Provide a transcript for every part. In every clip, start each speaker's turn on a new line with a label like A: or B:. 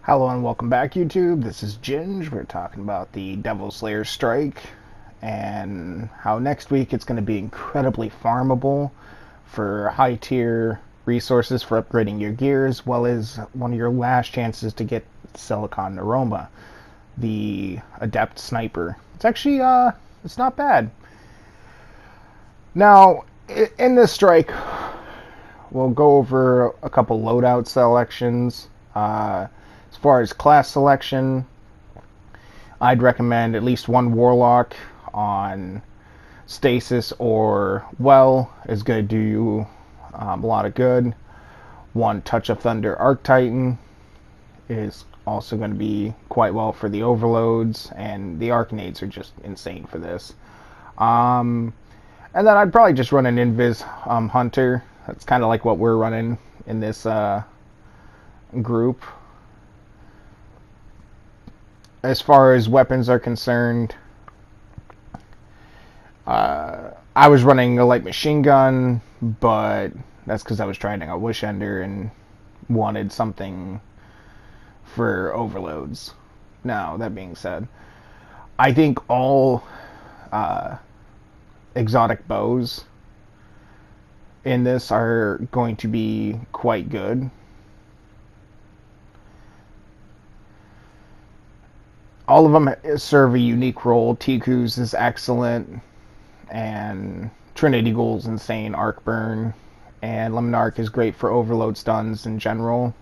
A: Hello and welcome back, YouTube. This is Ginge. We're talking about the Devil's Lair Strike and how next week it's going to be incredibly farmable for high tier resources for upgrading your gear, as well as one of your last chances to get Silicon Aroma, the Adept Sniper. It's actually, it's not bad. Now, in this strike, we'll go over a couple loadout selections. As far as class selection, I'd recommend at least one Warlock on Stasis or Well is going to do you a lot of good. One Touch of Thunder Arc-Titan is also going to be quite well for the overloads, and the Arcanades are just insane for this. And then I'd probably just run an Invis Hunter. That's kind of like what we're running in this group. As far as weapons are concerned, I was running a light machine gun, but that's because I was trying a Wish Ender and wanted something for overloads. Now, that being said, I think all exotic bows in this are going to be quite good. All of them serve a unique role. Tiku's is excellent, and Trinity Ghoul's insane arc burn, and Lemon Arc is great for overload stuns in general.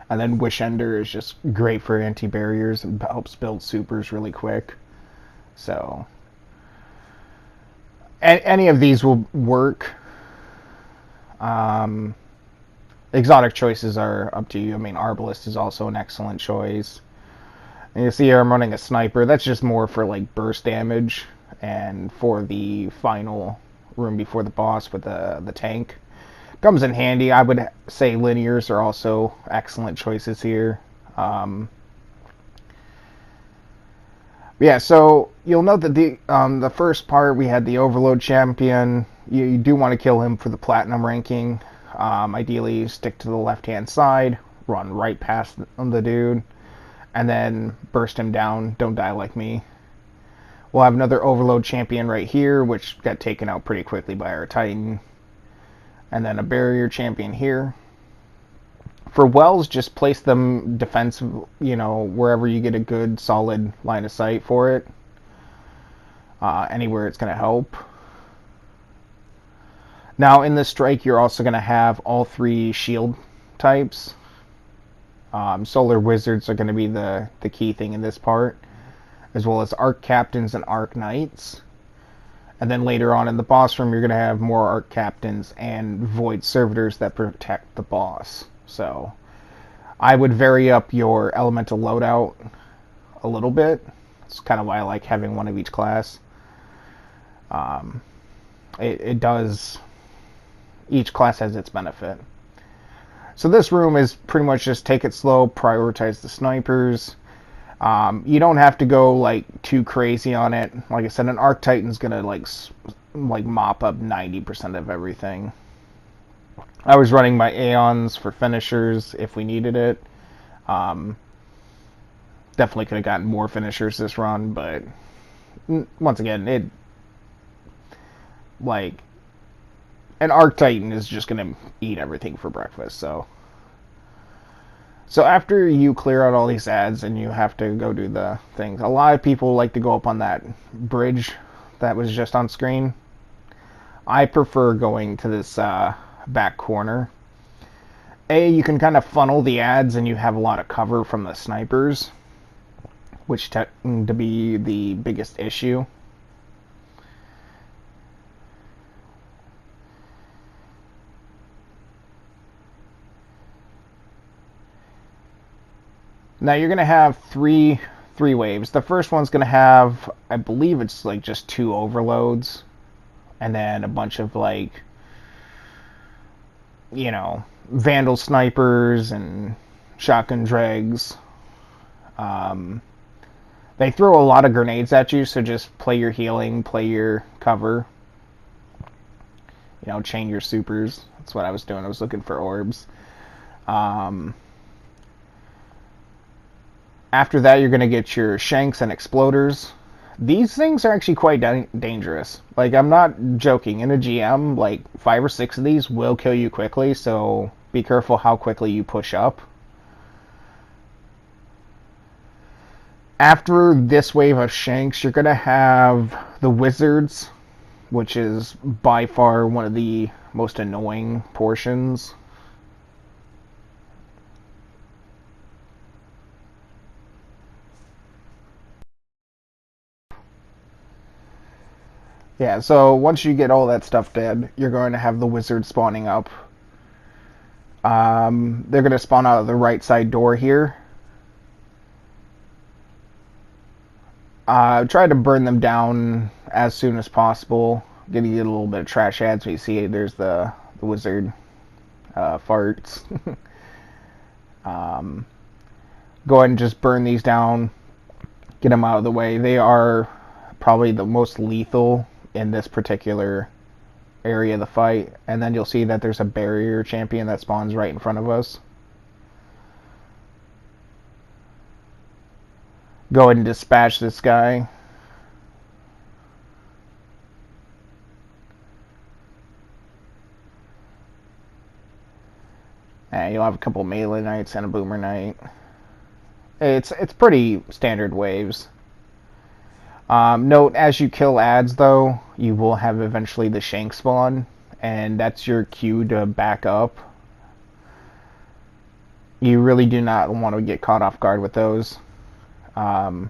A: And then Wish Ender is just great for anti-barriers and helps build supers really quick. So, any of these will work. Exotic choices are up to you. I mean, Arbalest is also an excellent choice. And you see here I'm running a sniper. That's just more for like burst damage and for the final room before the boss with the tank. Comes in handy. I would say linears are also excellent choices here. Yeah, so you'll note that the first part we had the Overload Champion. You do want to kill him for the Platinum ranking. Ideally, stick to the left-hand side, run right past the dude, and then burst him down. Don't die like me. We'll have another Overload Champion right here, which got taken out pretty quickly by our Titan. And then a Barrier Champion here. For Wells, just place them defensive, wherever you get a good, solid line of sight for it. Anywhere it's going to help. Now, in this strike, you're also going to have all three shield types. Solar Wizards are going to be the key thing in this part, as well as Arc Captains and Arc Knights. And then later on in the boss room, you're going to have more Arc Captains and Void Servitors that protect the boss. So I would vary up your elemental loadout a little bit. It's kind of why I like having one of each class. It does... Each class has its benefit. So this room is pretty much just take it slow, prioritize the snipers. You don't have to go like too crazy on it. Like I said, an Arc Titan's gonna like mop up 90% of everything. I was running my Aeons for finishers if we needed it. Definitely could have gotten more finishers this run, but once again, an Arc Titan is just gonna eat everything for breakfast. So after you clear out all these ads and you have to go do the things, a lot of people like to go up on that bridge that was just on screen. I prefer going to this back corner. You can kind of funnel the ads and you have a lot of cover from the snipers, which tend to be the biggest issue. Now you're going to have three waves. The first one's going to have, I believe it's like just 2 overloads, and then a bunch of Vandal snipers and shotgun dregs. They throw a lot of grenades at you, so just play your healing, play your cover. Chain your supers. That's what I was doing. I was looking for orbs. After that, you're going to get your shanks and exploders. These things are actually quite dangerous. Like, I'm not joking. In a GM, like, 5 or 6 of these will kill you quickly, so be careful how quickly you push up. After this wave of shanks, you're going to have the wizards, which is by far one of the most annoying portions. Yeah, so once you get all that stuff dead, you're going to have the wizards spawning up. They're going to spawn out of the right side door here. Try to burn them down as soon as possible. Give you a little bit of trash ads. You see there's the wizard farts. Go ahead and just burn these down. Get them out of the way. They are probably the most lethal in this particular area of the fight. And then you'll see that there's a barrier champion that spawns right in front of us. Go ahead and dispatch this guy. And you'll have a couple melee knights and a boomer knight. It's pretty standard waves. Note, as you kill ads, though, you will have eventually the shank spawn, and that's your cue to back up. You really do not want to get caught off guard with those. Pro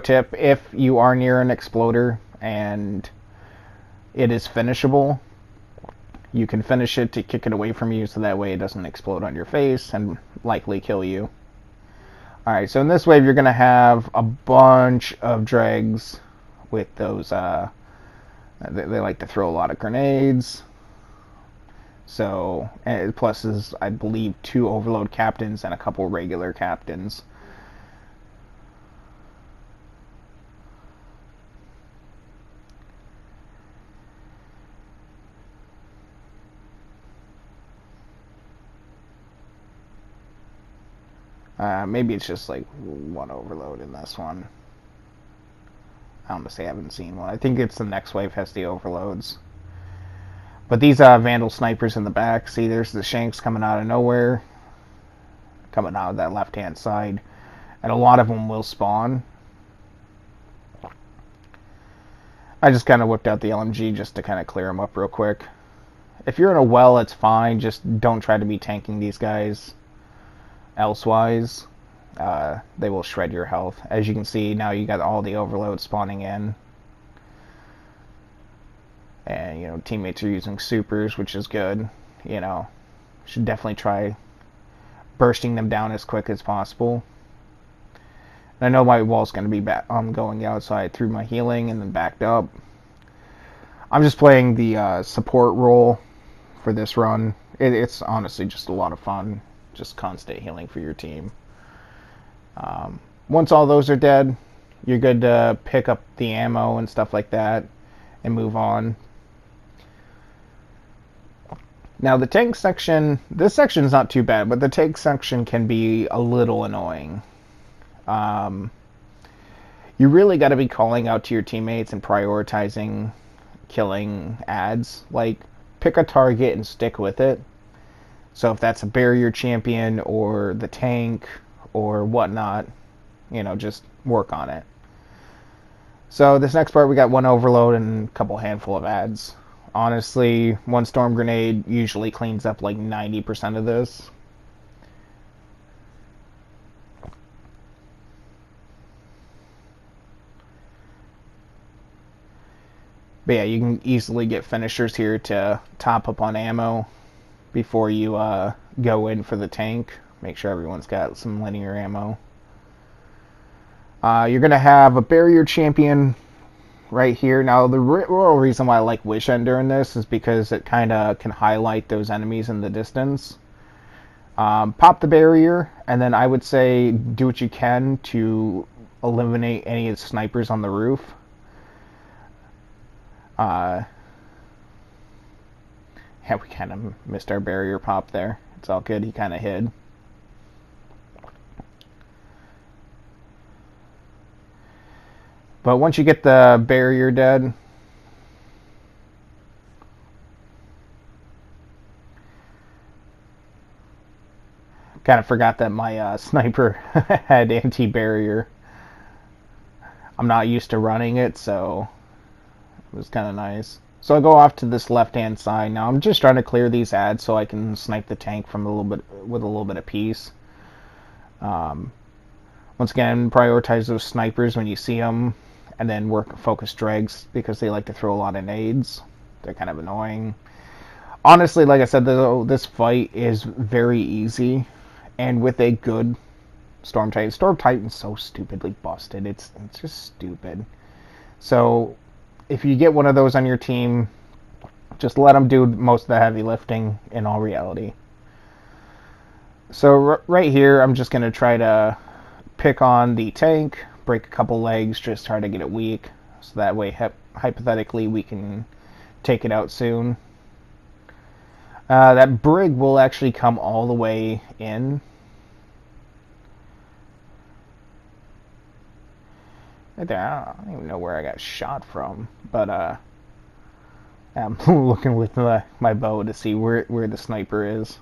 A: tip, if you are near an exploder and it is finishable, you can finish it to kick it away from you so that way it doesn't explode on your face and likely kill you. Alright, so in this wave you're going to have a bunch of dregs with those, they like to throw a lot of grenades. So, plus is, I believe, 2 overload captains and a couple regular captains. Maybe it's just like 1 overload in this one. I honestly haven't seen one. I think it's the next wave has the overloads. But these Vandal snipers in the back, see there's the shanks coming out of nowhere. Coming out of that left-hand side. And a lot of them will spawn. I just kind of whipped out the LMG just to kind of clear them up real quick. If you're in a well, it's fine. Just don't try to be tanking these guys. Elsewise, they will shred your health. As you can see, now you got all the overloads spawning in. And, you know, teammates are using supers, which is good. You know, should definitely try bursting them down as quick as possible. And I know my wall's going to be going out, so I threw my healing and then backed up. I'm just playing the support role for this run. It's honestly just a lot of fun. Just constant healing for your team. Once all those are dead, you're good to pick up the ammo and stuff like that and move on. Now the tank section, this section is not too bad, but the tank section can be a little annoying. You really got to be calling out to your teammates and prioritizing killing ads. Like, pick a target and stick with it. So if that's a barrier champion or the tank or whatnot, you know, just work on it. So this next part, we got 1 overload and a couple handful of ads. Honestly, 1 storm grenade usually cleans up like 90% of this. But yeah, you can easily get finishers here to top up on ammo before you go in for the tank. Make sure everyone's got some linear ammo. You're going to have a barrier champion right here. Now, the real reason why I like Wish End during this is because it kind of can highlight those enemies in the distance. Pop the barrier, and then I would say do what you can to eliminate any of the snipers on the roof. Yeah, we kind of missed our barrier pop there. It's all good. He kind of hid. But once you get the barrier dead, kind of forgot that my sniper had anti-barrier. I'm not used to running it, so it was kind of nice. So I go off to this left-hand side. Now I'm just trying to clear these ads so I can snipe the tank from a little bit with a little bit of peace. Once again, prioritize those snipers when you see them, and then work focus dregs because they like to throw a lot of nades. They're kind of annoying. Honestly, like I said, this fight is very easy, and with a good Storm Titan. Storm Titan's so stupidly busted. It's just stupid. So if you get one of those on your team, just let them do most of the heavy lifting in all reality. So right here, I'm just going to try to pick on the tank, break a couple legs, just try to get it weak. So that way, hypothetically, we can take it out soon. That brig will actually come all the way in. Right there, I don't even know where I got shot from, but I'm looking with my bow to see where the sniper is.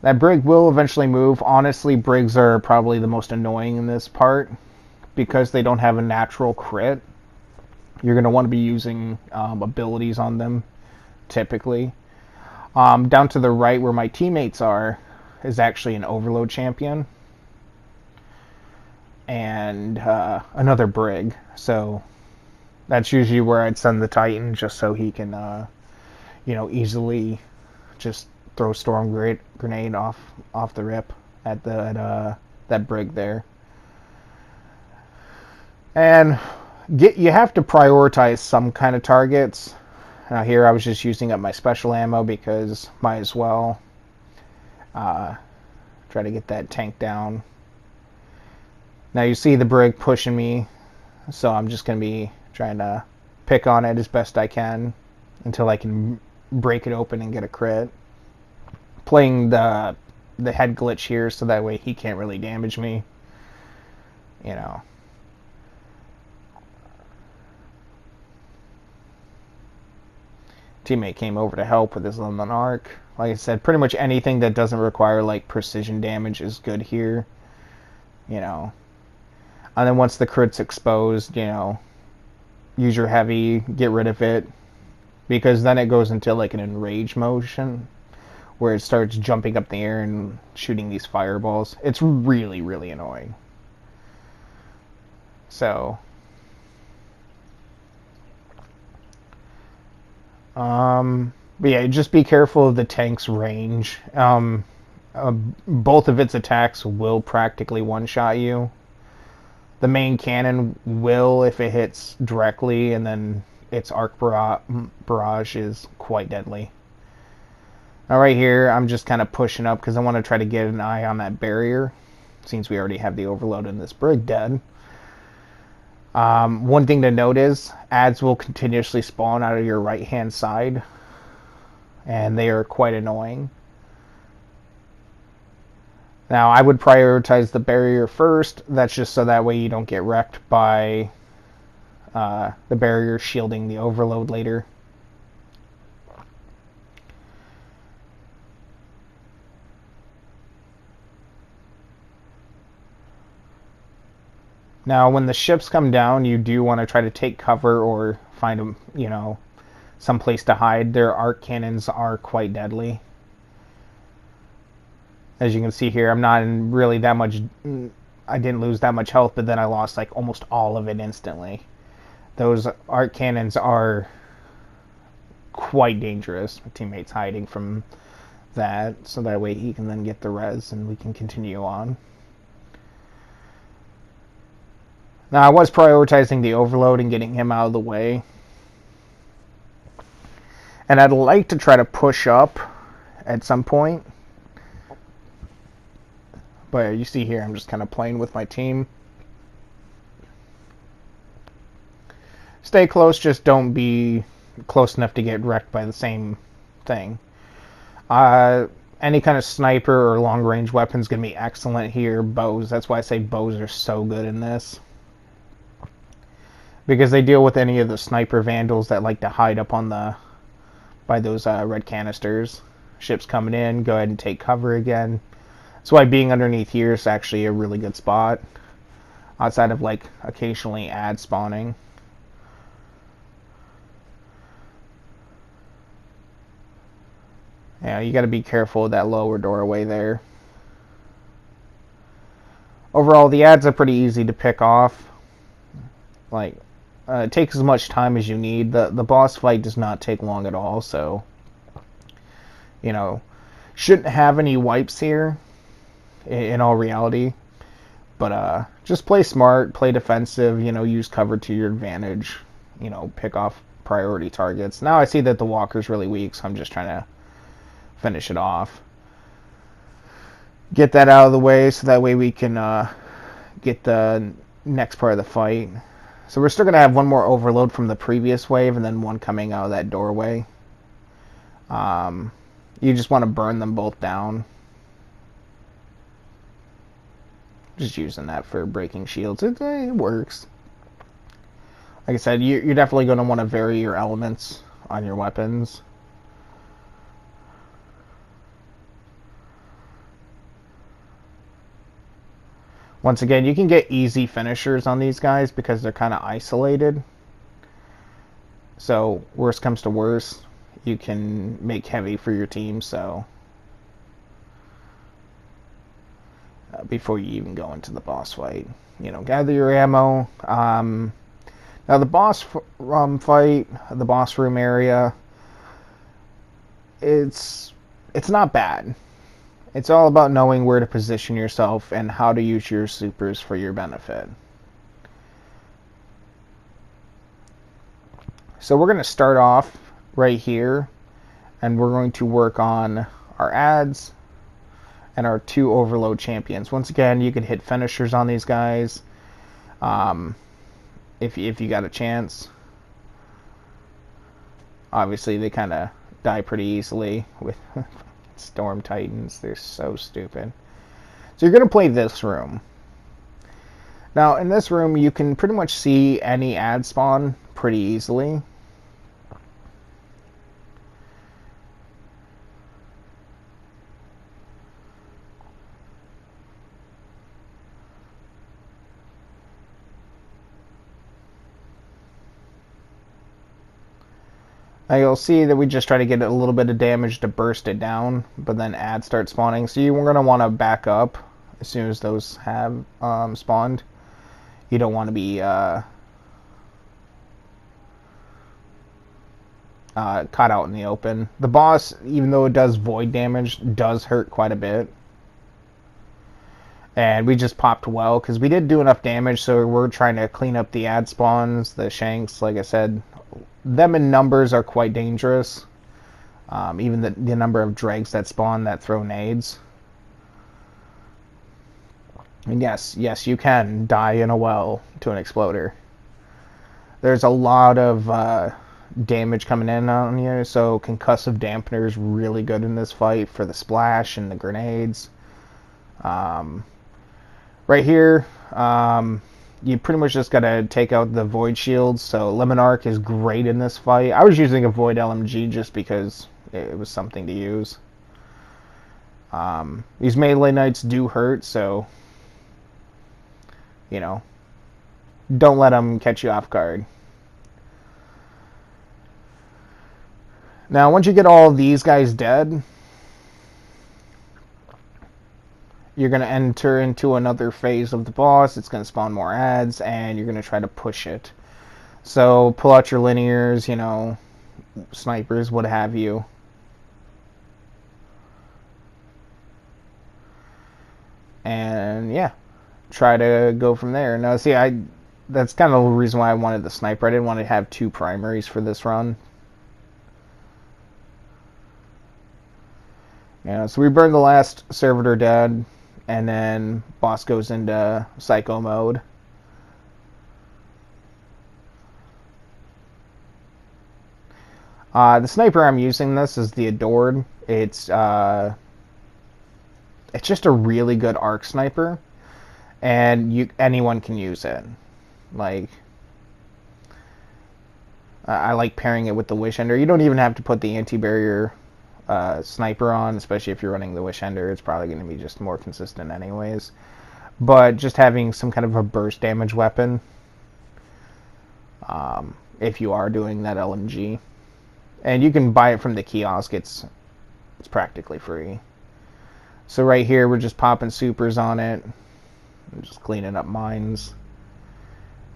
A: That brig will eventually move. Honestly, brigs are probably the most annoying in this part because they don't have a natural crit. You're going to want to be using abilities on them, typically. Down to the right where my teammates are is actually an overload champion and another brig. So that's usually where I'd send the Titan just so he can, easily just throw storm grenade off the rip at that brig there. And you have to prioritize some kind of targets. Now here I was just using up my special ammo because might as well try to get that tank down. Now you see the brig pushing me, so I'm just going to be trying to pick on it as best I can until I can break it open and get a crit. Playing the head glitch here so that way he can't really damage me. You know. Teammate came over to help with his lemon arc. Like I said, pretty much anything that doesn't require like precision damage is good here. You know. And then once the crit's exposed, use your heavy, get rid of it. Because then it goes into like an enrage motion where it starts jumping up in the air and shooting these fireballs. It's really, really annoying. So, but yeah, just be careful of the tank's range. Both of its attacks will practically one-shot you. The main cannon will if it hits directly, and then its arc barrage is quite deadly. Now right here, I'm just kind of pushing up because I want to try to get an eye on that barrier, since we already have the overload in this brig dead. One thing to note is, ads will continuously spawn out of your right-hand side, and they are quite annoying. Now, I would prioritize the barrier first. That's just so that way you don't get wrecked by the barrier shielding the overload later. Now, when the ships come down, you do want to try to take cover or find some place to hide. Their arc cannons are quite deadly. As you can see here, I'm not in really that much. I didn't lose that much health, but then I lost like almost all of it instantly. Those arc cannons are quite dangerous. My teammate's hiding from that, so that way he can then get the res and we can continue on. Now, I was prioritizing the overload and getting him out of the way. And I'd like to try to push up at some point. But you see here, I'm just kind of playing with my team. Stay close, just don't be close enough to get wrecked by the same thing. Any kind of sniper or long-range weapon is going to be excellent here. Bows, that's why I say bows are so good in this. because they deal with any of the sniper vandals that like to hide up on the by those red canisters. Ships coming in, go ahead and take cover again. That's why being underneath here is actually a really good spot, outside of like occasionally ad spawning. Yeah, you got to be careful of that lower doorway there. Overall, the ads are pretty easy to pick off. Like, it takes as much time as you need. The boss fight does not take long at all, so you know, shouldn't have any wipes here in all reality. But just play smart, play defensive, you know, use cover to your advantage, you know, pick off priority targets. Now I see that the walker's really weak, so I'm just trying to finish it off. Get that out of the way so that way we can get the next part of the fight. So we're still going to have one more overload from the previous wave and then one coming out of that doorway. You just want to burn them both down. Just using that for breaking shields. It works. Like I said, you're definitely going to want to vary your elements on your weapons. Once again, you can get easy finishers on these guys because they're kind of isolated. So, worst comes to worst, you can make heavy for your team, so before you even go into the boss fight, you know, gather your ammo. Now the boss fight, the boss room area, it's not bad. It's all about knowing where to position yourself and how to use your supers for your benefit. So we're going to start off right here, and we're going to work on our ads and our 2 overload champions. Once again, you can hit finishers on these guys if you got a chance. Obviously, they kind of die pretty easily with Storm Titans. They're so stupid. So you're going to play this room. Now, in this room, you can pretty much see any ad spawn pretty easily. Now you'll see that we just try to get a little bit of damage to burst it down, but then ads start spawning. So you're going to want to back up as soon as those have spawned. You don't want to be caught out in the open. The boss, even though it does void damage, does hurt quite a bit. And we just popped well because we did do enough damage, so we're trying to clean up the ad spawns, the shanks. Like I said, them in numbers are quite dangerous. Even the number of dregs that spawn that throw nades. And yes, you can die in a well to an exploder. There's a lot of damage coming in on you, so concussive dampener is really good in this fight for the splash and the grenades. Right here, you pretty much just gotta take out the void shields. So Lemon Arc is great in this fight. I was using a void LMG just because it was something to use. These melee knights do hurt, so you know, don't let them catch you off guard. Now, once you get all these guys dead, you're going to enter into another phase of the boss. It's going to spawn more ads, and you're going to try to push it. So, pull out your linears, you know, snipers, what have you. And, yeah, try to go from there. Now, see, that's kind of the reason why I wanted the sniper. I didn't want to have 2 primaries for this run. Yeah, so we burned the last servitor dead, and then boss goes into psycho mode. The sniper I'm using this is the Adored. It's just a really good arc sniper, and anyone can use it. Like, I like pairing it with the Wish Ender. You don't even have to put the anti-barrier sniper on, especially if you're running the Wish Ender. It's probably going to be just more consistent anyways. But just having some kind of a burst damage weapon, if you are doing that LMG. And you can buy it from the kiosk. It's practically free. So right here, we're just popping supers on it. I'm just cleaning up mines.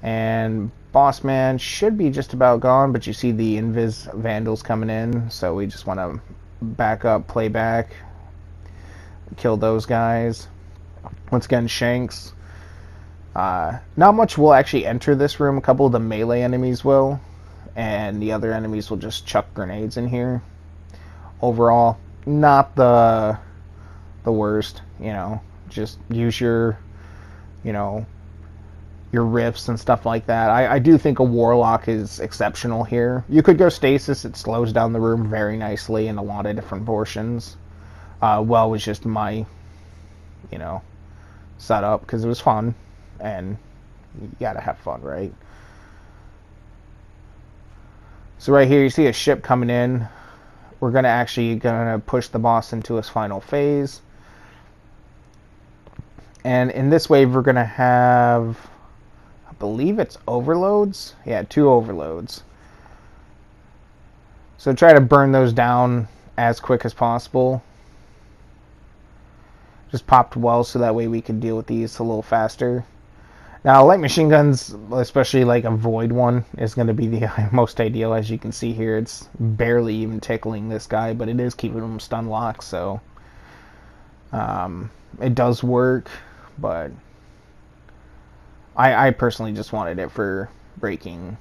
A: And Boss Man should be just about gone, but you see the Invis Vandals coming in, so we just want to back up, play back, kill those guys. Once again, Shanks. Not much will actually enter this room. A couple of the melee enemies will, and the other enemies will just chuck grenades in here. Overall, not the worst, you know. Just use your, you know, your riffs and stuff like that. I do think a Warlock is exceptional here. You could go Stasis. It slows down the room very nicely in a lot of different portions. Well, it was just my, you know, setup because it was fun, and you gotta have fun, right? So right here, you see a ship coming in. We're gonna push the boss into his final phase. And in this wave, we're gonna have, I believe it's overloads. Yeah, 2 overloads. So try to burn those down as quick as possible. Just popped well so that way we can deal with these a little faster. Now, light machine guns, especially like a void one, is going to be the most ideal. As you can see here, it's barely even tickling this guy, but it is keeping him stun locked, so it does work, but I personally just wanted it for breaking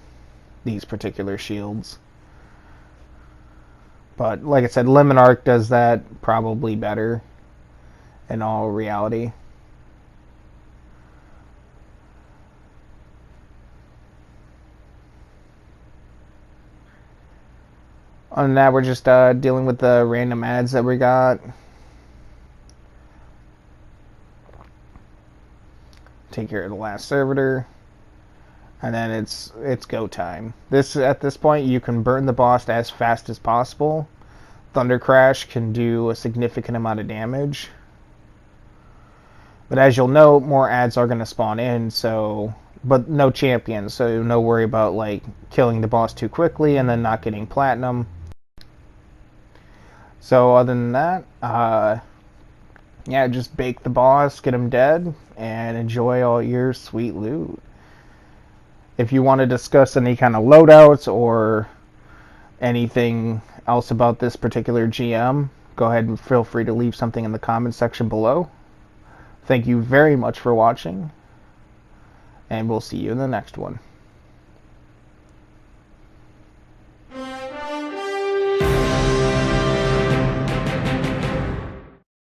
A: these particular shields. But like I said, Lemon Arc does that probably better in all reality. Other than that, we're just dealing with the random ads that we got. Take care of the last servitor, and then it's go time. At this point, you can burn the boss as fast as possible. Thunder Crash can do a significant amount of damage, but as you'll note, more ads are going to spawn in. So, but no champions, so no worry about like killing the boss too quickly and then not getting platinum. So other than that, yeah, just bake the boss, get him dead, and enjoy all your sweet loot. If you want to discuss any kind of loadouts or anything else about this particular GM, go ahead and feel free to leave something in the comments section below. Thank you very much for watching, and we'll see you in the next one.